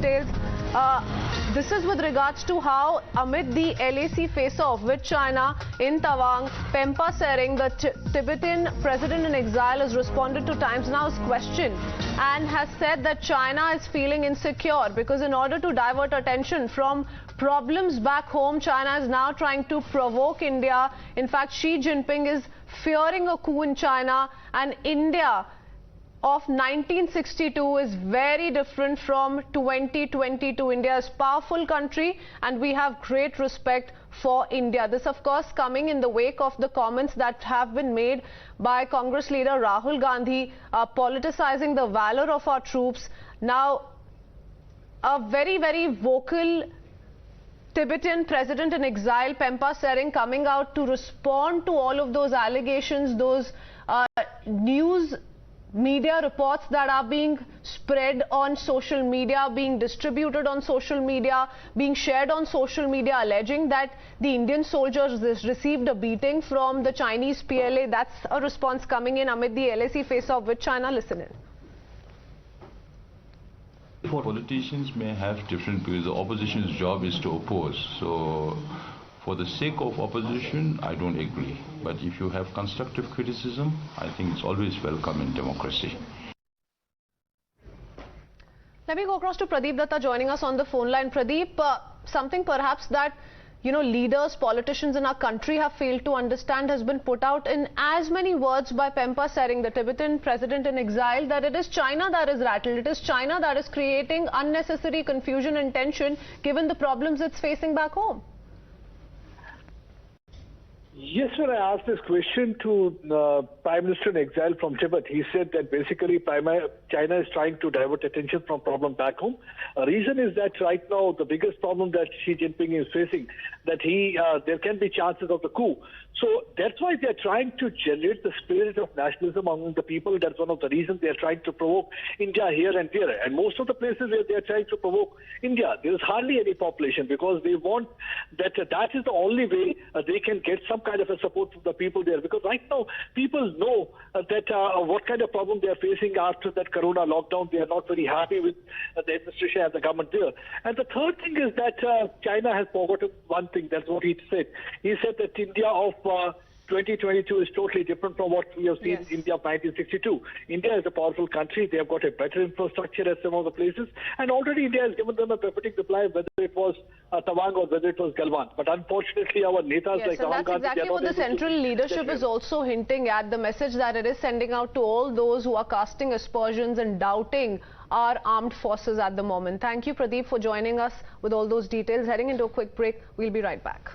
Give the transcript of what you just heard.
details. This is with regards to how amid the LAC face-off with China in Tawang, Penpa Tsering, the Tibetan President-in-exile, has responded to Times Now's question and has said that China is feeling insecure because in order to divert attention from problems back home, China is now trying to provoke India. In fact, Xi Jinping is fearing a coup in China, and India of 1962 is very different from 2022. India is a powerful country and we have great respect for India. This, of course, coming in the wake of the comments that have been made by Congress leader Rahul Gandhi, politicizing the valor of our troops. Now, a very, very vocal Tibetan President-in-exile Penpa Tsering coming out to respond to all of those allegations, those news media reports that are being spread on social media, being distributed on social media, being shared on social media, alleging that the Indian soldiers received a beating from the Chinese PLA. That's a response coming in amid the LAC face-off with China. Listen in. Politicians may have different views. The opposition's job is to oppose. So for the sake of opposition, I don't agree. But if you have constructive criticism, I think it's always welcome in democracy. Let me go across to Pradeep Datta joining us on the phone line. Pradeep, something perhaps that leaders, politicians in our country have failed to understand has been put out in as many words by Penpa Tsering, the Tibetan President-in-exile, that it is China that is rattled. It is China that is creating unnecessary confusion and tension given the problems it's facing back home. Yes, when I asked this question to the Prime Minister in exile from Tibet, he said that basically China is trying to divert attention from problem back home. A reason is that right now the biggest problem that Xi Jinping is facing, that there can be chances of the coup. So that's why they're trying to generate the spirit of nationalism among the people. That's one of the reasons they're trying to provoke India here and there. And most of the places where they're trying to provoke India, there is hardly any population because they want that is the only way they can get some kind of a support from the people there. Because right now, people know that what kind of problem they are facing after that Corona lockdown. They are not very happy with the administration and the government there. And the third thing is that China has forgotten one thing. That's what he said. He said that India of 2022 is totally different from what we have seen in India of 1962. India is a powerful country. They have got a better infrastructure at some of the places. And already India has given them a befitting reply, whether it was Tawang or whether it was Galwan. But unfortunately, our netas like Tawang, that's exactly what the central leadership is also hinting at, the message that it is sending out to all those who are casting aspersions and doubting our armed forces at the moment. Thank you, Pradeep, for joining us with all those details. Heading into a quick break, we'll be right back.